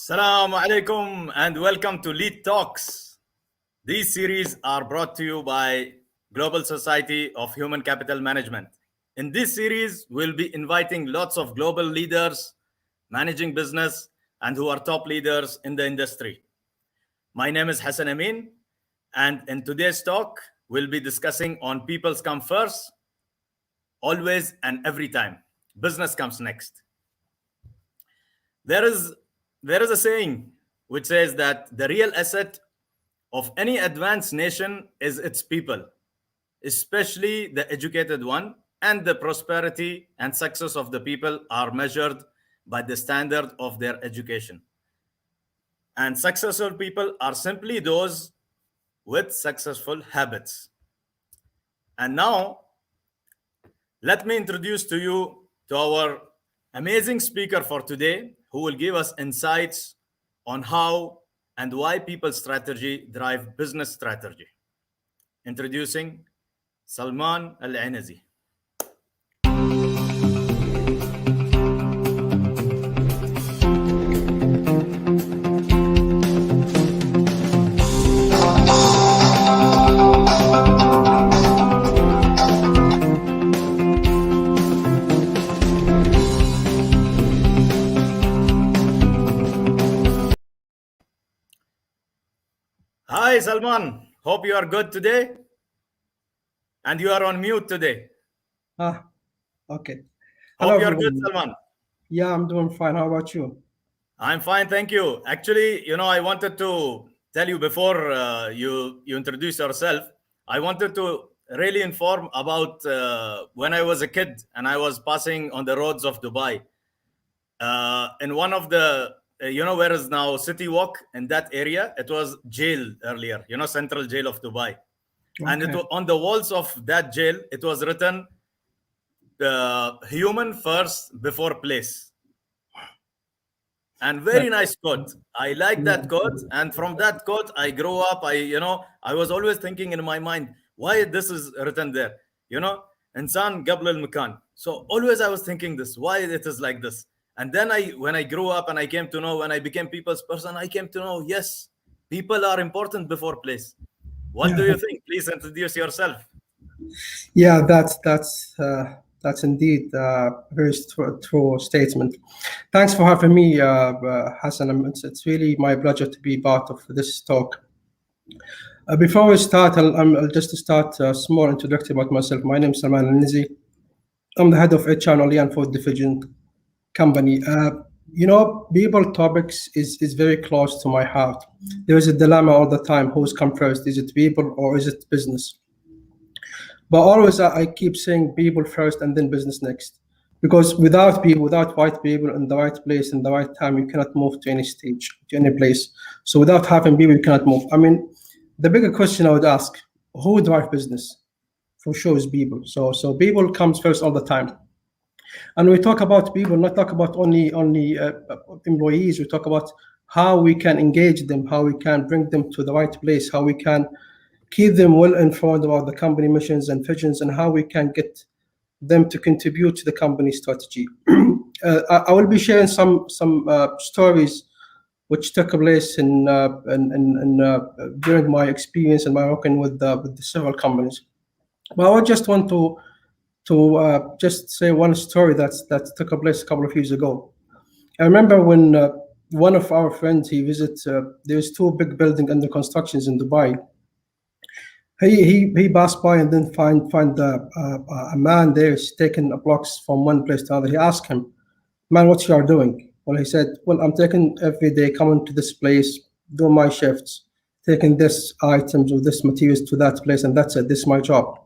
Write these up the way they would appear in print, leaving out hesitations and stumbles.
Assalamu alaikum and welcome to Lead Talks. These series are brought to you by Global Society of Human Capital Management. In this series, we'll be inviting lots of global leaders, managing business, and who are top leaders in the industry. My name is Hassan Amin, and in today's talk, we'll be discussing on people's come first, always and every time. Business comes next. There is a saying which says that the real asset of any advanced nation is its people, especially the educated one, and the prosperity and success of the people are measured by the standard of their education. And successful people are simply those with successful habits. And now, let me introduce to you to our amazing speaker for today, who will give us insights on how and why people strategy drive business strategy. Introducing Salman AlAnazi. Hi, Salman. Hope you are good today. And you are on mute today. Okay. Hello, hope you are good, Salman. Yeah, I'm doing fine. How about you? I'm fine, thank you. Actually, I wanted to tell you before you introduce yourself, I wanted to really inform about when I was a kid and I was passing on the roads of Dubai. In one of the, where is now City Walk, in that area, it was jail earlier, Central Jail of Dubai. Okay. And on the walls of that jail, it was written, human first before place. And very nice quote. I like that quote. And from that quote, I grew up. I was always thinking in my mind, why this is written there? Insan qabl al-makan. So always I was thinking this, why it is like this. And then when I grew up and I came to know, when I became people's person, I came to know, yes, people are important before place. What do you think? Please introduce yourself. Yeah, that's indeed a very true statement. Thanks for having me, Hassan. It's really my pleasure to be part of this talk. Before we start, I'll just start a small introduction about myself. My name is Salman AlAnazi. I'm the head of HR and Olayan Food Company. People topics is very close to my heart. There is a dilemma all the time: who's come first? Is it people or is it business? But always I keep saying people first and then business next, because without people, without right people in the right place in the right time, you cannot move to any stage, to any place. So without having people, you cannot move. I mean, the bigger question I would ask: who drive business? For sure is people. So people comes first all the time. And we talk about people, not talk about only employees. We talk about how we can engage them, how we can bring them to the right place, how we can keep them well informed about the company missions and visions, and how we can get them to contribute to the company strategy. I will be sharing some stories which took place during my experience and my working with the several companies. But I just want to just say one story that took place a couple of years ago. I remember when one of our friends, he visits, there's two big buildings under constructions in Dubai. He passed by and then find a man there taking blocks from one place to another. He asked him, "Man, what you are doing?" Well, he said, "Well, I'm taking every day, coming to this place, doing my shifts, taking this items or this materials to that place, and that's it. This is my job."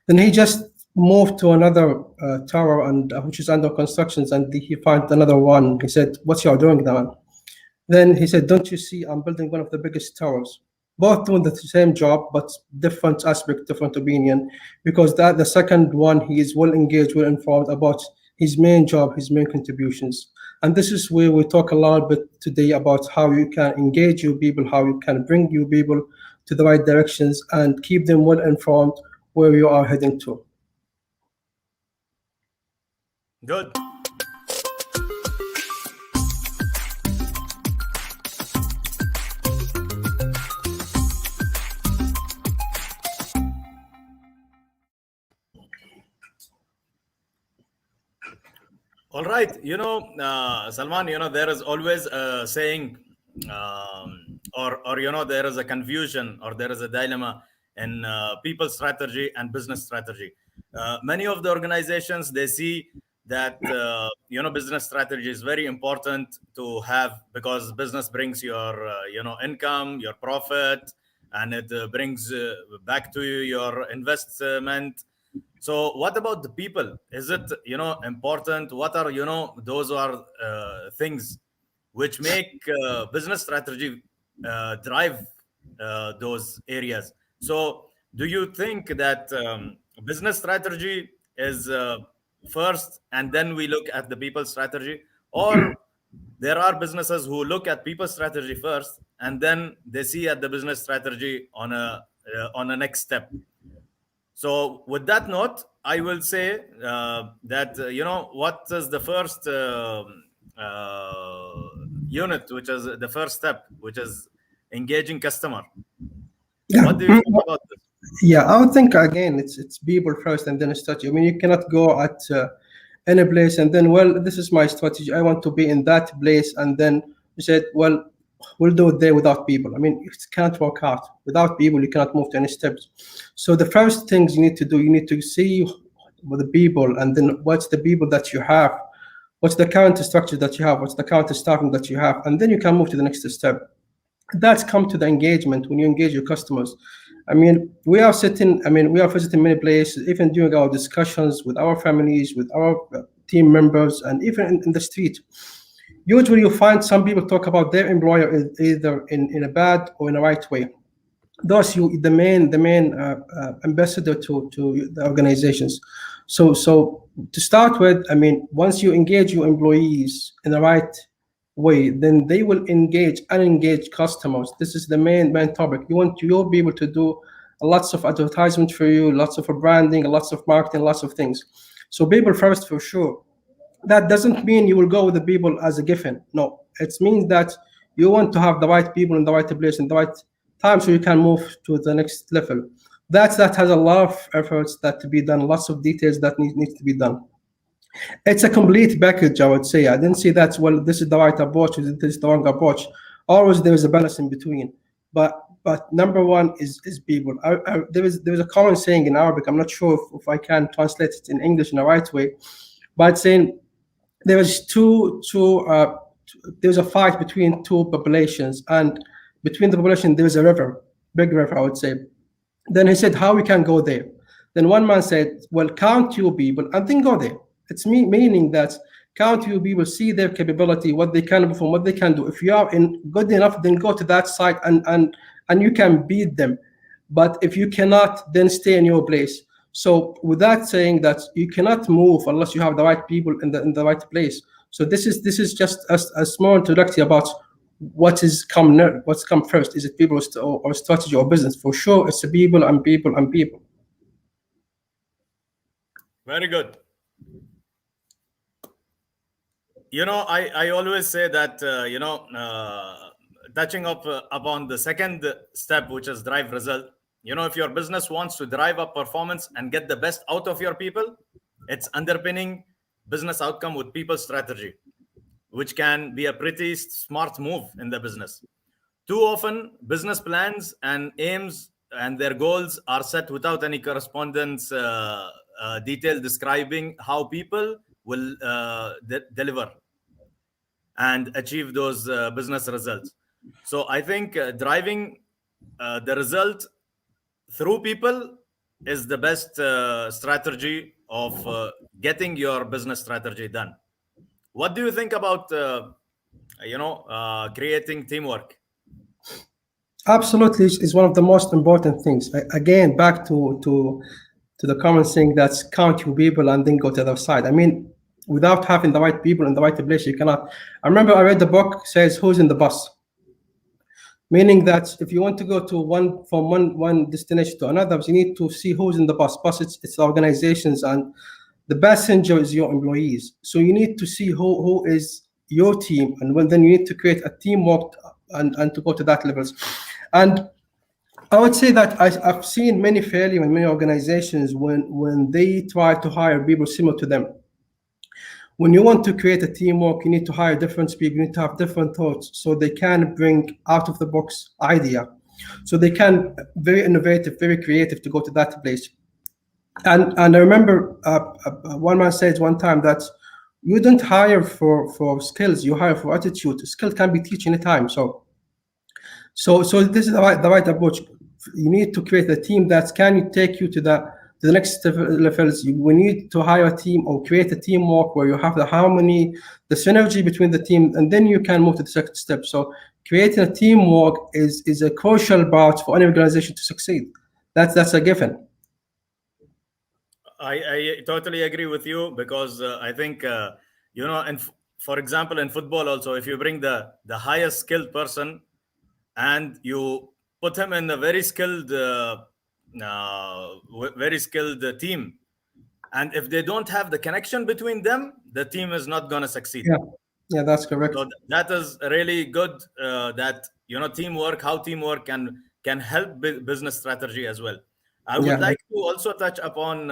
Then he just moved to another tower, and which is under constructions, and he found another one. He said, "What you are doing, man?" Then he said, "Don't you see? I'm building one of the biggest towers." Both doing the same job, but different aspect, different opinion, because the second one, he is well engaged, well informed about his main job, his main contributions. And this is where we talk a lot bit today about how you can engage your people, how you can bring your people to the right directions and keep them well informed where you are heading to. Good. All right, Salman, there is always a saying, or there is a confusion, or there is a dilemma in people strategy and business strategy. Many of the organizations, they see that business strategy is very important to have, because business brings your income, your profit, and it brings back to you your investment. So what about the people? Is it important? What are those are things which make business strategy drive those areas? So do you think that business strategy is first, and then we look at the people strategy, or there are businesses who look at people strategy first and then they see at the business strategy on a next step? So, with that note, I will say that what is the first unit, which is the first step, which is engaging customer. Yeah. What do you think about this? Yeah, I would think again it's people first and then strategy. I mean, you cannot go at any place and then, well, this is my strategy. I want to be in that place, and then you said, well, we'll do it there without people. I mean, it can't work out. Without people, you cannot move to any steps. So the first things you need to do, you need to see with the people, and then what's the people that you have, what's the current structure that you have, what's the current staffing that you have, and then you can move to the next step. That's come to the engagement when you engage your customers. I mean, we are visiting many places, even during our discussions with our families, with our team members, and even in the street. Usually, you find some people talk about their employer either in a bad or in a right way. Thus, you the main ambassador to the organizations. So to start with, I mean, once you engage your employees in the right way, then they will engage unengaged customers. This is the main topic. You'll be able to do lots of advertisement for you, lots of branding, lots of marketing, lots of things. So people first for sure. That doesn't mean you will go with the people as a given. No, it means that you want to have the right people in the right place in the right time, so you can move to the next level. That has a lot of efforts that to be done, lots of details that needs to be done. It's a complete package, I would say. I didn't say that, well, this is the right approach, or this is the wrong approach. Always there is a balance in between. But number one is people. There is a common saying in Arabic. I'm not sure if I can translate it in English in the right way, but saying there is there's a fight between two populations, and between the population there is a river, big river, I would say. Then he said, how we can go there? Then one man said, well, count your people and then go there. It's meaning that count your people, see their capability, what they can perform, what they can do. If you are in good enough, then go to that site and you can beat them. But if you cannot, then stay in your place. So with that saying that you cannot move unless you have the right people in the right place. So this is just a small introduction about what's come first. Is it people or strategy or business? For sure, it's the people and people and people. Very good. I always say that touching up upon the second step, which is drive result. If your business wants to drive up performance and get the best out of your people, it's underpinning business outcome with people strategy, which can be a pretty smart move in the business. Too often, business plans and aims and their goals are set without any correspondence detail describing how people will deliver and achieve those business results. So I think driving the result through people is the best strategy of getting your business strategy done. What do you think about creating teamwork? Absolutely, is one of the most important things. Again, back to the common saying that's count your people and then go to the other side. I mean, without having the right people in the right place, you cannot. I remember I read the book says who's in the bus, meaning that if you want to go to one destination to another, you need to see who's in the bus. Bus, it's the organizations, and the passenger is your employees. So you need to see who is your team, and then you need to create a teamwork and to go to that levels. And I would say that I've seen many failure in many organizations when they try to hire people similar to them. when you want to create a teamwork, you need to hire different people, you need to have different thoughts so they can bring out of the box idea. So they can very innovative, very creative to go to that place. And I remember one man said one time that you don't hire for skills, you hire for attitude. Skill can be taught anytime. So this is the right approach. You need to create a team that can take you to the next levels. We need to hire a team or create a teamwork where you have the harmony, the synergy between the team, and then you can move to the second step. So creating a teamwork is a crucial part for any organization to succeed. That's a given. I totally agree with you because I think and for example in football also, if you bring the highest skilled person and you put him in a very skilled team, and if they don't have the connection between them, the team is not going to succeed. Yeah, yeah, that's correct. So that is really good, that teamwork, how teamwork can help business strategy as well. I would Yeah, like to also touch upon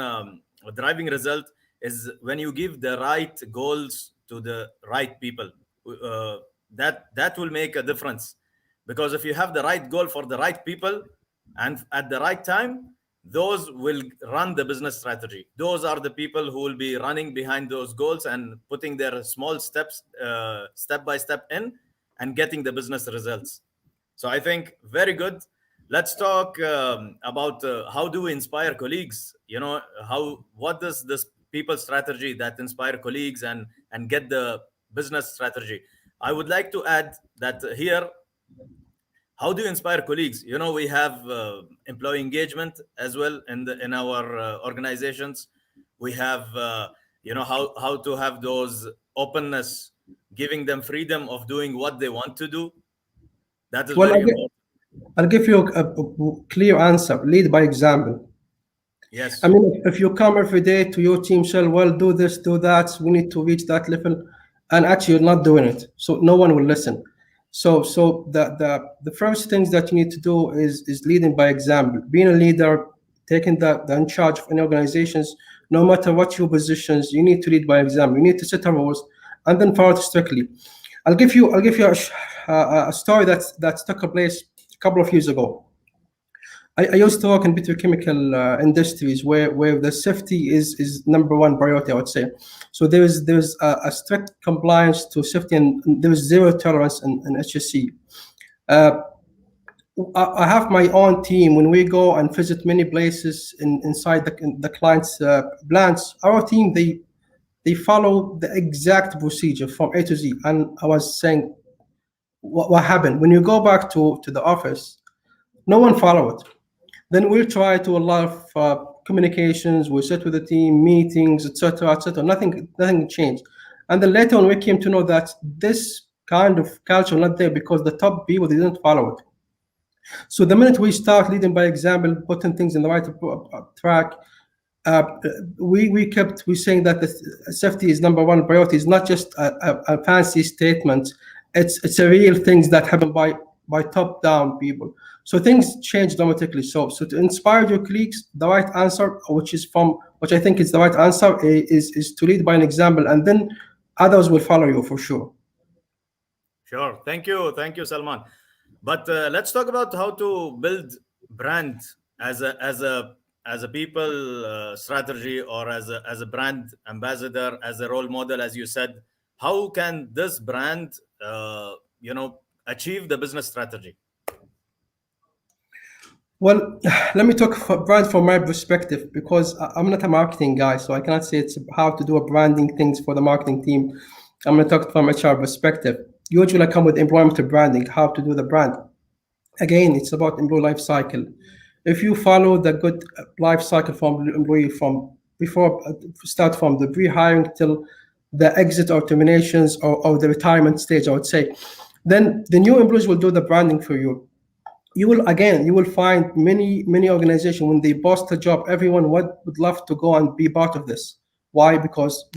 driving result is when you give the right goals to the right people. uh, that will make a difference, because if you have the right goal for the right people and at the right time, those will run the business strategy. Those are the people who will be running behind those goals and putting their small steps, step by step in, and getting the business results. So I think very good. Let's talk about how do we inspire colleagues. How what does this people strategy that inspire colleagues and get the business strategy. I would like to add that here, how do you inspire colleagues? We have employee engagement as well in our organizations. We have how to have those openness, giving them freedom of doing what they want to do. That is well, very important. I'll give you a clear answer. Lead by example. I Yes. mean, if you come every day to your team, shall well do this, do that. We need to reach that level, and actually you're not doing it, so no one will listen. So the first things that you need to do is leading by example, being a leader, taking the in charge of any organizations. No matter what your positions, you need to lead by example. You need to set a rules and then follow it strictly. I'll give you a story that took place a couple of years ago. I used to work in petrochemical industries where the safety is number one priority, I would say. So there's a strict compliance to safety, and there is zero tolerance in HSC. Uh, I have my own team. When we go and visit many places inside the client's plants, our team they follow the exact procedure from A to Z. And I was saying, what happened when you go back to the office? No one follow it. Then we'll try to a lot of communications. We sit with the team, meetings, etc., etc. Nothing changed. And then later on, we came to know that this kind of culture not there because the top people they didn't follow it. So the minute we start leading by example, putting things in the right track, uh, we saying that the safety is number one priority. Is not just a fancy statement. It's a real things that happen by top down people. So things change dramatically. So to inspire your colleagues, the right answer, which I think is the right answer, is to lead by an example, and then others will follow you for sure. Sure. Thank you, Salman. But let's talk about how to build brand as a people strategy, or as a brand ambassador, as a role model, as you said. How can this brand, achieve the business strategy? Well, let me talk for brand from my perspective because I'm not a marketing guy, so I cannot say it's how to do a branding things for the marketing team. I'm going to talk from HR perspective. Usually, I come with employment branding, how to do the brand. Again, it's about employee life cycle. If you follow the good life cycle from the employee from before start from the pre-hiring till the exit or terminations or the retirement stage, I would say, then the new employees will do the branding for you. You will find many organizations when they post a job, everyone would love to go and be part of this. Why? Because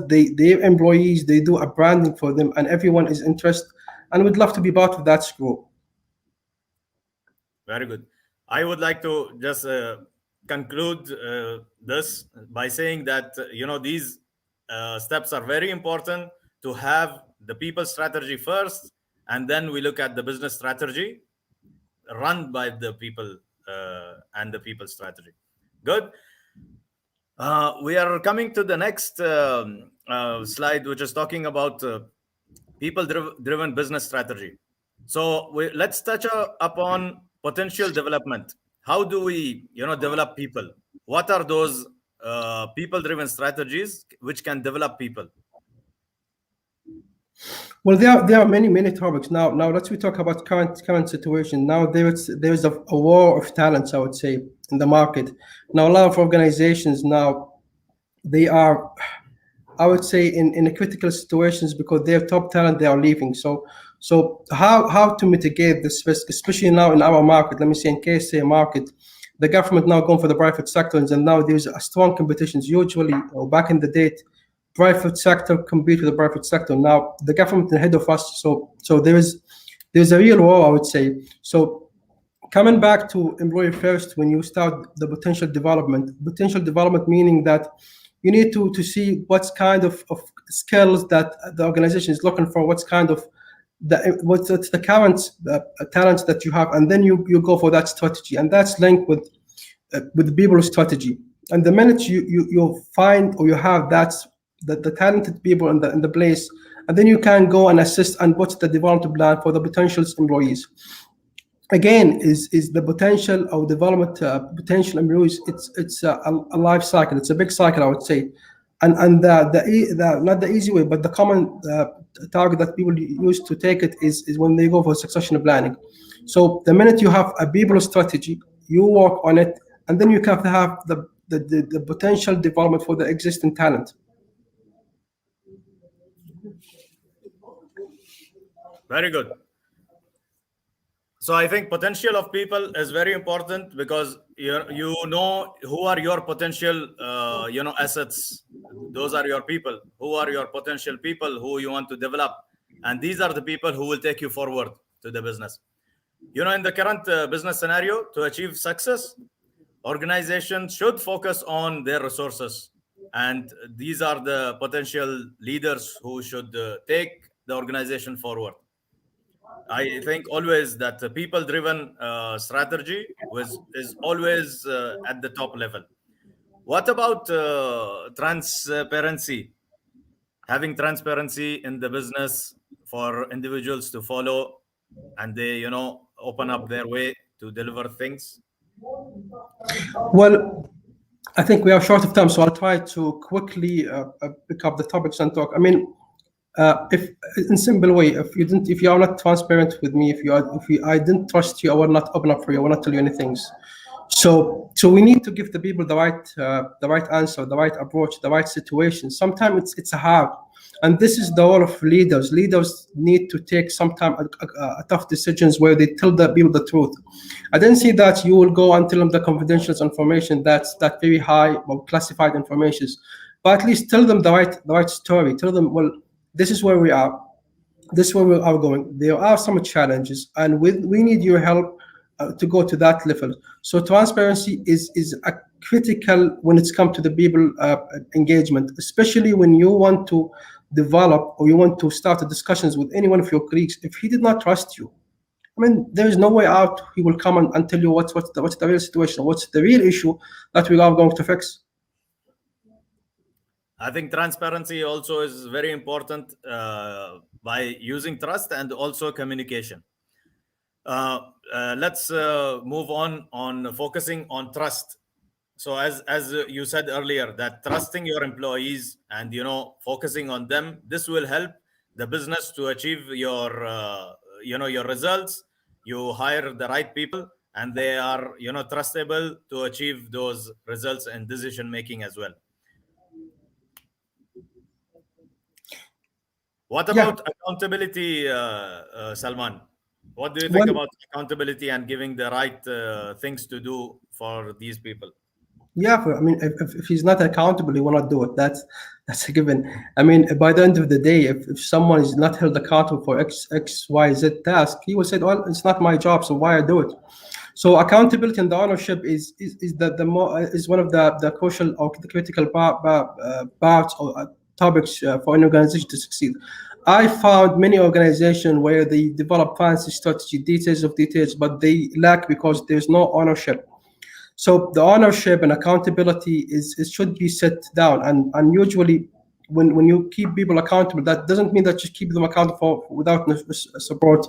their employees they do a branding for them and everyone is interested and would love to be part of that group. Very good. I would like to just conclude this by saying that these steps are very important to have the people strategy first, and then we look at the business strategy run by the people and the people strategy. Good. We are coming to the next slide, which is talking about people driven business strategy. So let's touch upon potential development. How do we, develop people? What are those people-driven strategies which can develop people? Well, there are many topics now. Now let's we talk about current situation. Now there's a war of talents, I would say, in the market. Now a lot of organizations now, they are, I would say, in critical situations because their top talent, they are leaving. So how to mitigate this risk, especially now in our market? Let me say in KSA market, the government now going for the private sector, and now there's a strong competitions. Usually, back in the day, private sector compete with the private sector. Now the government ahead of us, so there's a real war, I would say. So coming back to employee first, when you start the potential development meaning that you need to see what's kind of skills that the organization is looking for, what's kind of what's the current talents that you have, and then you go for that strategy, and that's linked with the people strategy. And the minute you find or you have the talented people in the place, and then you can go and assist and what's the development plan for the potential employees. Again, is the potential or development potential employees. It's a life cycle. It's a big cycle, I would say, and the not the easy way, but the common target that people use to take it is when they go for succession planning. So the minute you have a people strategy, you work on it, and then you have to have the potential development for the existing talent. Very good. So I think potential of people is very important because you know who are your potential assets. Those are your people. Who are your potential people who you want to develop, and these are the people who will take you forward to the business. In the current business scenario, to achieve success, organizations should focus on their resources, and these are the potential leaders who should take the organization forward. I think always that the people-driven strategy is always at the top level. What about transparency? Having transparency in the business for individuals to follow, and they open up their way to deliver things. Well, I think we are short of time, so I'll try to quickly pick up the topics and talk. I mean, if in simple way, if you are not transparent with me, I didn't trust you, I will not open up for you, I will not tell you anything. So we need to give the people the right answer, the right approach, the right situation. Sometimes it's hard, and this is the role of leaders. Leaders need to take sometimes tough decisions where they tell the people the truth. I didn't see that you will go and tell them the confidential information that's that very high or classified information, but at least tell them the right story. Tell them, well, this is where we are. This is where we are going. There are some challenges, and we need your help to go to that level. So transparency is a critical when it's come to the people engagement, especially when you want to develop or you want to start the discussions with any one of your colleagues. If he did not trust you, I mean, there is no way out. He will come and tell you what's the real situation, what's the real issue that we are going to fix. I think transparency also is very important by using trust and also communication. Let's move on focusing on trust. So as you said earlier, that trusting your employees and focusing on them, this will help the business to achieve your results. You hire the right people, and they are trustable to achieve those results and decision making as well. What about accountability, Salman? What do you think about accountability and giving the right things to do for these people? Yeah, I mean, if he's not accountable, he will not do it. That's a given. I mean, by the end of the day, if someone is not held accountable for X, Y, Z task, he will say, "Well, it's not my job, so why I do it?" So accountability and the ownership is one of the crucial or the critical parts or topics for an organization to succeed. I found many organizations where they develop fancy strategy, details of details, but they lack because there's no ownership. So the ownership and accountability is it should be set down, and usually when you keep people accountable, that doesn't mean that you keep them accountable without support,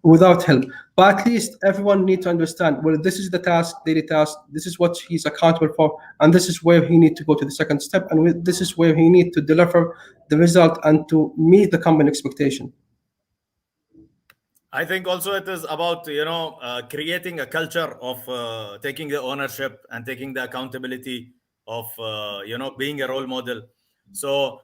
without help. But at least everyone needs to understand, well, this is the task, daily task, this is what he's accountable for, and this is where he needs to go to the second step, and this is where he needs to deliver the result and to meet the company expectation. I think also it is about creating a culture of taking the ownership and taking the accountability of being a role model. So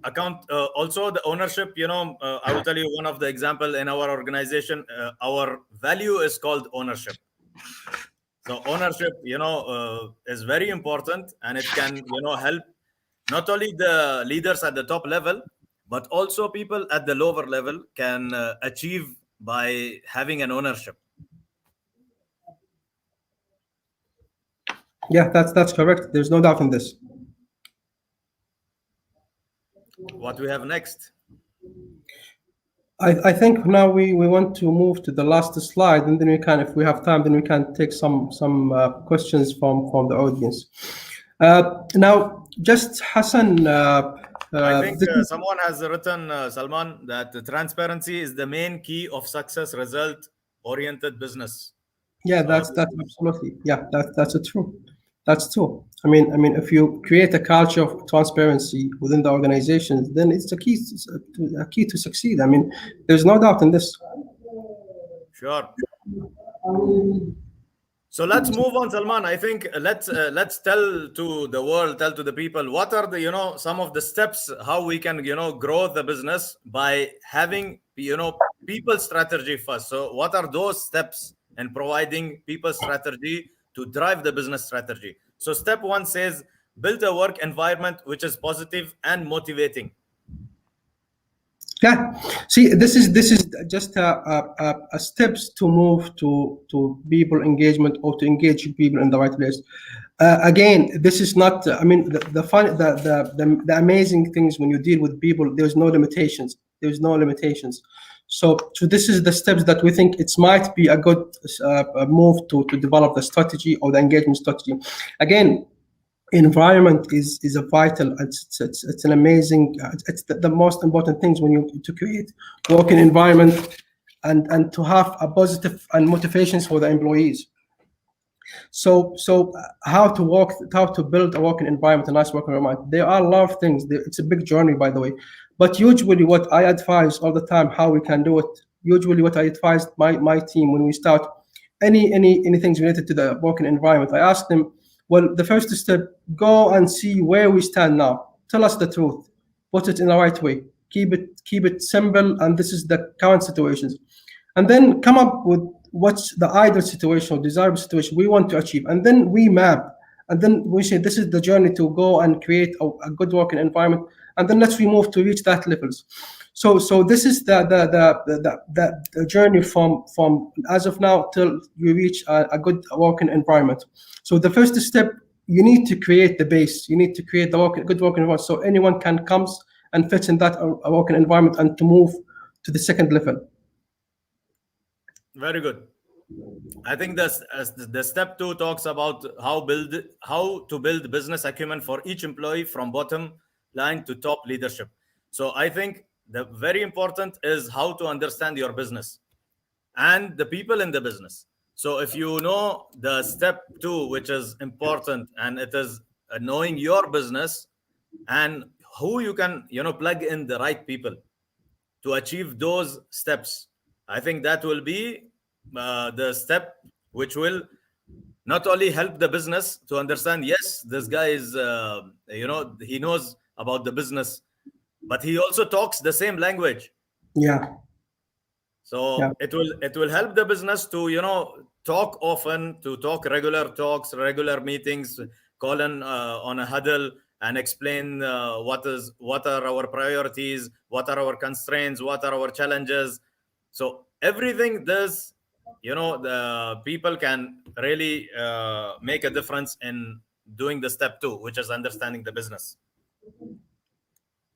account also the ownership. I will tell you one of the example in our organization. Our value is called ownership. So ownership, is very important, and it can help not only the leaders at the top level, but also people at the lower level can achieve by having an ownership. Yeah, that's correct. There's no doubt in this. What we have next? I think now we want to move to the last slide, and then we can, if we have time, then we can take some questions from the audience. Now, just Hassan, I think this is, someone has written, Salman, that the transparency is the main key of success result oriented business. yeah, So that's absolutely, yeah, that's a true. That's true. I mean, if you create a culture of transparency within the organizations, then it's a key to succeed. I mean, there's no doubt in this. sure. So let's move on, Salman. I think let's tell to the world, tell to the people, what are the some of the steps how we can grow the business by having people strategy first. So what are those steps in providing people strategy to drive the business strategy? So step one says build a work environment which is positive and motivating. Yeah. See, this is just a steps to move to people engagement or to engage people in the right place. Again, this is not. I mean, the fun, the amazing things when you deal with people, there's no limitations. There's no limitations. So this is the steps that we think it might be a good move to develop the strategy or the engagement strategy. Again, environment is a vital, it's an amazing, it's the most important things when you to create working environment and to have a positive and motivations for the employees. So how to build a working environment, a nice working environment, there are a lot of things. It's a big journey, by the way, but usually what I advise all the time how we can do it, usually what I advise my team when we start any things related to the working environment, I ask them, well, the first step, go and see where we stand now, tell us the truth, put it in the right way, keep it simple, and this is the current situations, and then come up with what's the ideal situation or desirable situation we want to achieve, and then we map, and then we say this is the journey to go and create a good working environment, and then let's we move to reach that levels. So this is the journey from as of now till you reach a good working environment. So the first step, you need to create the base, you need to create the good working environment so anyone can comes and fits in that working environment and to move to the second level. Very good. I think the step two talks about how to build business acumen for each employee from bottom line to top leadership. So I think the very important is how to understand your business and the people in the business. So if you know the step two, which is important, and it is knowing your business and who you can plug in the right people to achieve those steps. I think that will be the step which will not only help the business to understand, yes, this guy is, he knows about the business, but he also talks the same language. Yeah, yeah, So it will help the business to talk often, to talk regular talks, regular meetings, call in on a huddle and explain what are our priorities, what are our constraints, what are our challenges. So everything this the people can really make a difference in doing the step two, which is understanding the business.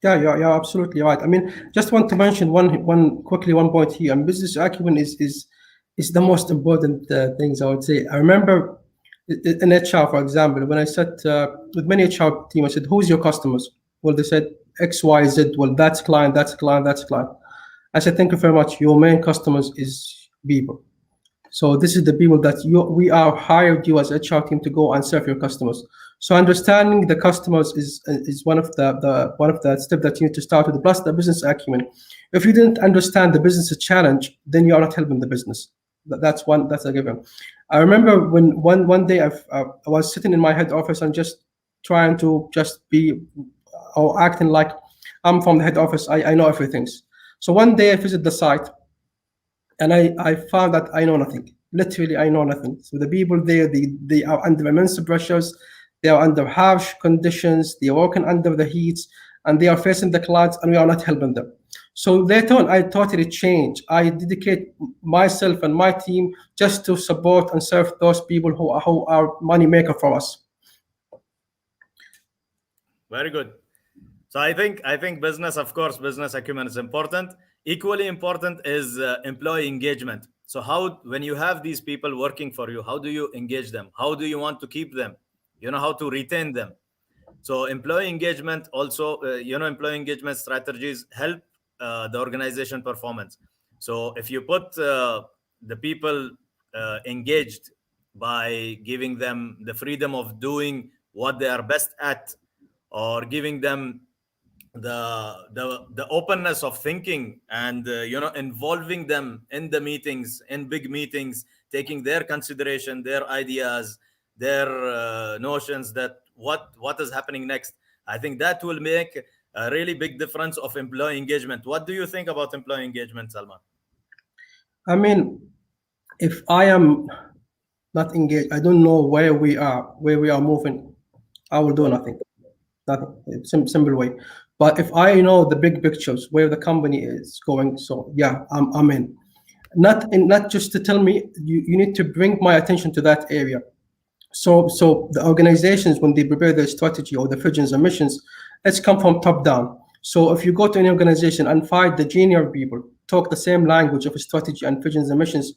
Yeah, you're absolutely right. I mean, just want to mention one point here. And business acumen is the most important things I would say. I remember in HR, for example, when I sat with many HR team, I said, "Who's your customers?" Well, they said X, Y, Z. Well, that's client, that's client, that's client. I said, "Thank you very much. Your main customers is people." So this is the people that we are hired you as HR team to go and serve your customers. So understanding the customers is one of the steps that you need to start with, plus the business acumen. If you didn't understand the business challenge, then you are not helping the business. That's a given. I remember when one day I was sitting in my head office and just trying to just be or acting like I'm from the head office. I know everything. So one day I visit the site and I found that I know nothing. Literally, I know nothing. So the people there, they are under immense pressures, they are under harsh conditions, they are working under the heat, and they are facing the clients, and we are not helping them. So later on, I totally changed. I dedicate myself and my team just to support and serve those people who are money maker for us. Very good. So I think business, of course, business acumen is important. Equally important is employee engagement. So how, when you have these people working for you, how do you engage them? How do you want to keep them? You know, how to retain them. So employee engagement also, employee engagement strategies help the organization performance. So if you put the people engaged by giving them the freedom of doing what they are best at, or giving them the openness of thinking, and involving them in the meetings, in big meetings, taking their consideration, their ideas, their notions, that what is happening next. I think that will make a really big difference of employee engagement. What do you think about employee engagement, Salman? I mean, if I am not engaged, I don't know where we are moving. I will do nothing. Nothing. Simple way. But if I know the big pictures where the company is going, so yeah, I'm in. Not just to tell me, you need to bring my attention to that area. So the organizations, when they prepare their strategy or the visions and missions, let's come from top down. So if you go to any organization and find the junior people talk the same language of strategy and visions and missions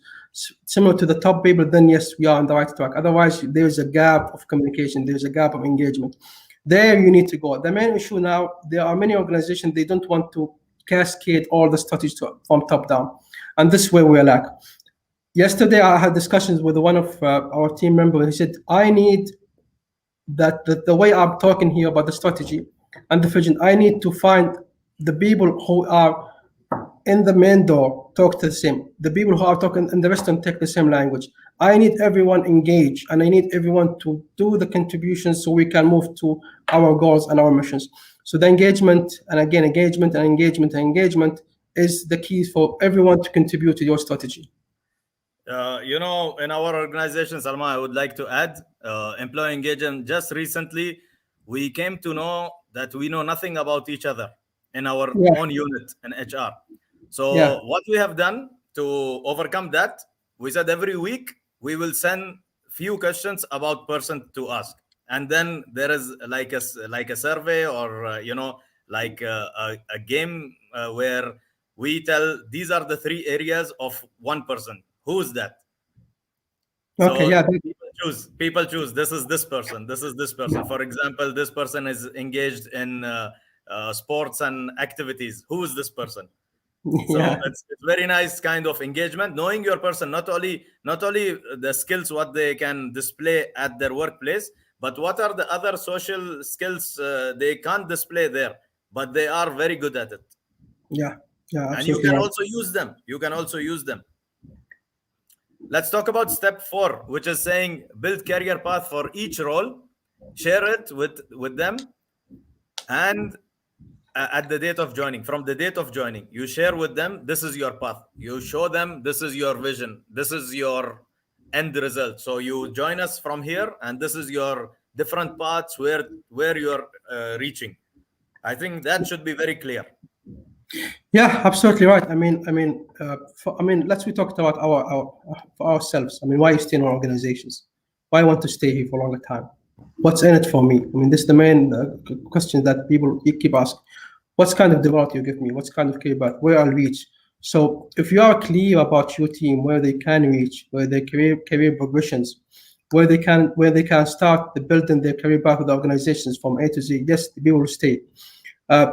similar to the top people, then yes, we are on the right track. Otherwise, there's a gap of communication, there's a gap of engagement. There you need to go. The main issue now, there are many organizations, they don't want to cascade all the strategy from top down. And this is where we lack. Yesterday, I had discussions with one of our team members. He said, I need that the way I'm talking here about the strategy and the vision, I need to find the people who are in the main door talk the same. The people who are talking in the restaurant take the same language. I need everyone engaged, and I need everyone to do the contributions so we can move to our goals and our missions. So the engagement, and again, engagement and engagement and engagement is the key for everyone to contribute to your strategy. In our organization, Salma, I would like to add employee engagement. Just recently, we came to know that we know nothing about each other in our Yeah, own unit in HR. yeah. So, what we have done to overcome that, we said every week we will send few questions about person to ask, and then there is like a survey, or like a game where we tell these are the three areas of one person. Who's that? Okay, So yeah, people choose, this is this person, this is this person. For example, this person is engaged in sports and activities. Who is this person? So yeah, it's very nice kind of engagement, knowing your person, not only the skills what they can display at their workplace, but what are the other social skills they can't display there, but they are very good at it, yeah, yeah, and you absolutely can right. also use them. Let's talk about step 4, which is saying build career path for each role, share it with them, and at the date of joining, from the date of joining, you share with them this is your path. You show them this is your vision, this is your end result. So you join us from here, and this is your different paths where you're reaching. I think that should be very clear. Yeah, absolutely right. Let's we talked about our for ourselves. I mean, why you stay in our organizations? Why I want to stay here for a longer time? What's in it for me? I mean, this is the main question that people keep asking. What kind of development you give me? What kind of career path? Where I'll reach? So if you are clear about your team, where they can reach, where their career progressions, where they can start the building their career path with organizations from A to Z, yes, the people will stay. Uh,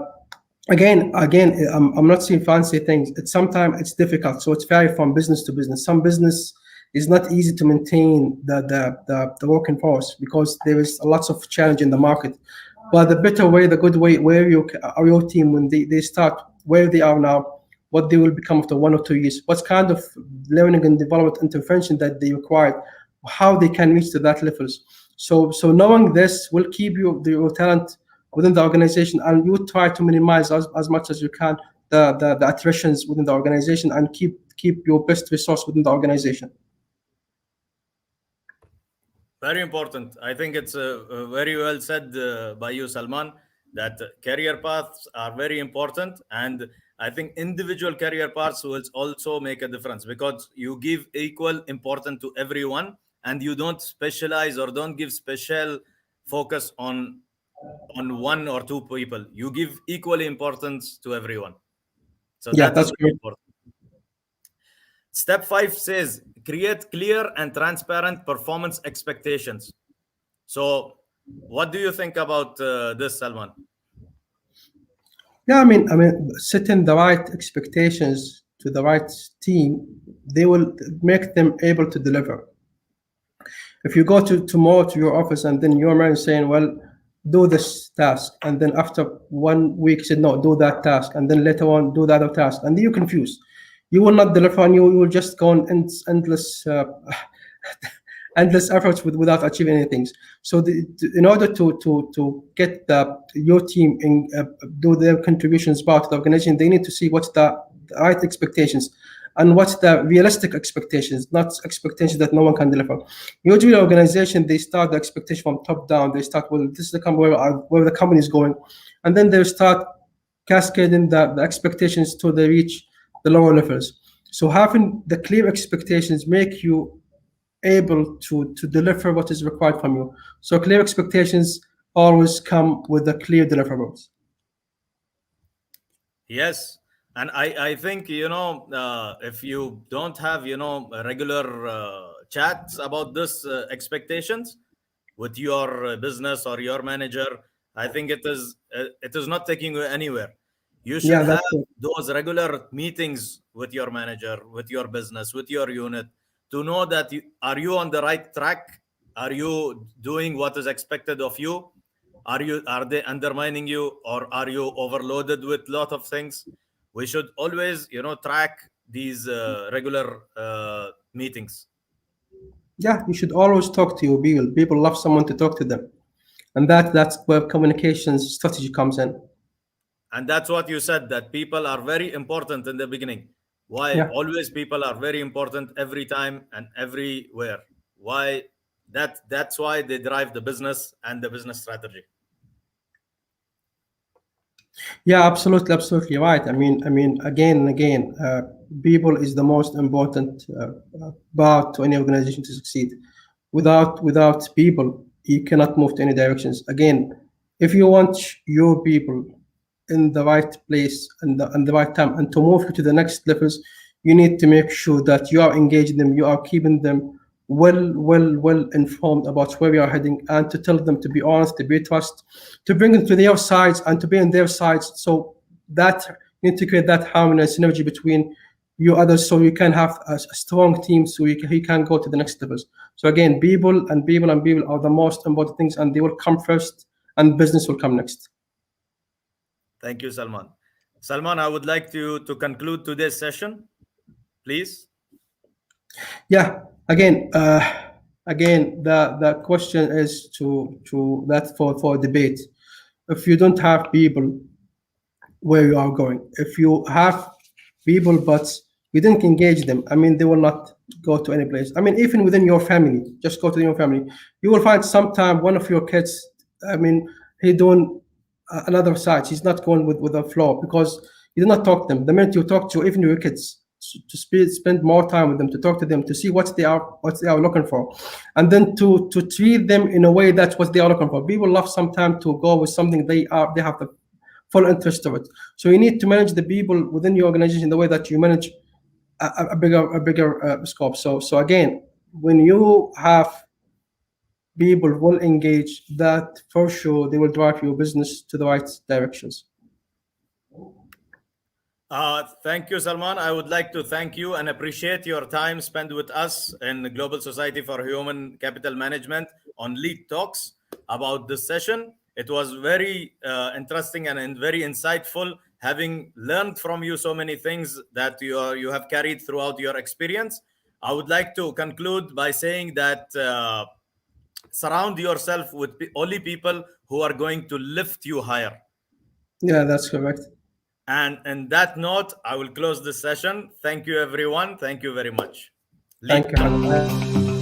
again, I'm not saying fancy things. Sometimes it's difficult, so it's vary from business to business. Some business is not easy to maintain the working force because there is lots of challenge in the market. But the better way, the good way, where you are your team when they start where they are now, what they will become after 1 or 2 years, what kind of learning and development intervention that they require, how they can reach to that levels. So knowing this will keep your talent within the organization, and you try to minimize as much as you can the attritions within the organization and keep your best resource within the organization. Very important. I think it's very well said by you, Salman, that career paths are very important. And I think individual career paths will also make a difference because you give equal importance to everyone and you don't specialize or don't give special focus on one or two people. You give equally importance to everyone. So Yeah, that is that's very great. important. Step 5 says create clear and transparent performance expectations. So, what do you think about this, Salman? Yeah, I mean, setting the right expectations to the right team, they will make them able to deliver. If you go to tomorrow to your office and then your man is saying, well, do this task, and then after 1 week said no, do that task, and then later on do that other task, and then you're confused. You will not deliver, and you will just go on endless endless efforts without achieving anything. So in order to get your team in do their contributions part to the organization, they need to see what's the right expectations and what's the realistic expectations, not expectations that no one can deliver. Usually, organization they start the expectation from top down. They start, well, this is the company where the company is going, and then they start cascading the expectations to they reach the lower levels. So having the clear expectations make you able to deliver what is required from you. So clear expectations always come with the clear deliverables. Yes, and I think if you don't have regular chats about this expectations with your business or your manager, I think it is not taking you anywhere. You should Yeah, have that's it. those regular meetings with your manager, with your business, with your unit, to know that are you on the right track? Are you doing what is expected of you? Are they undermining you, or are you overloaded with lot of things? We should always track these regular meetings. Yeah, you should always talk to your people. People love someone to talk to them, and that's where communications strategy comes in. And that's what you said, that people are very important in the beginning. Why Yeah. always people are very important every time and everywhere? Why? That's why they drive the business and the business strategy. Yeah, absolutely right. I mean, again and again, people is the most important part to any organization to succeed. Without people, you cannot move to any directions. Again, if you want your people in the right place and the right time, and to move you to the next levels, you need to make sure that you are engaging them, you are keeping them well informed about where we are heading, and to tell them to be honest, to be trust, to bring them to their sides and to be on their sides. So that you need to create that harmony and synergy between you others, so you can have a strong team, so you can go to the next levels. So again, people are the most important things, and they will come first, and business will come next. Thank you, Salman. Salman, I would like to conclude today's session, please. Yeah. Again, the question is to that for debate. If you don't have people, where you are going. If you have people but you didn't engage them, I mean, they will not go to any place. I mean, even within your family, just go to your family. You will find sometime one of your kids, I mean, he doing another side. He's not going with the flow because you do not talk to them. The minute you talk to even your kids, to spend more time with them, to talk to them, to see what they are looking for, and then to treat them in a way that's what they are looking for. People love sometimes to go with something they have the full interest of it. So you need to manage the people within your organization the way that you manage a bigger scope. So again, when you have people will engage, that for sure they will drive your business to the right directions. Thank you, Salman. I would like to thank you and appreciate your time spent with us in the Global Society for Human Capital Management on Lead Talks about this session. It was very interesting and very insightful, having learned from you so many things that you have carried throughout your experience. I would like to conclude by saying that surround yourself with only people who are going to lift you higher. Yeah, that's correct. And on that note, I will close this session. Thank you, everyone. Thank you very much. Thank Lead you, Hannah.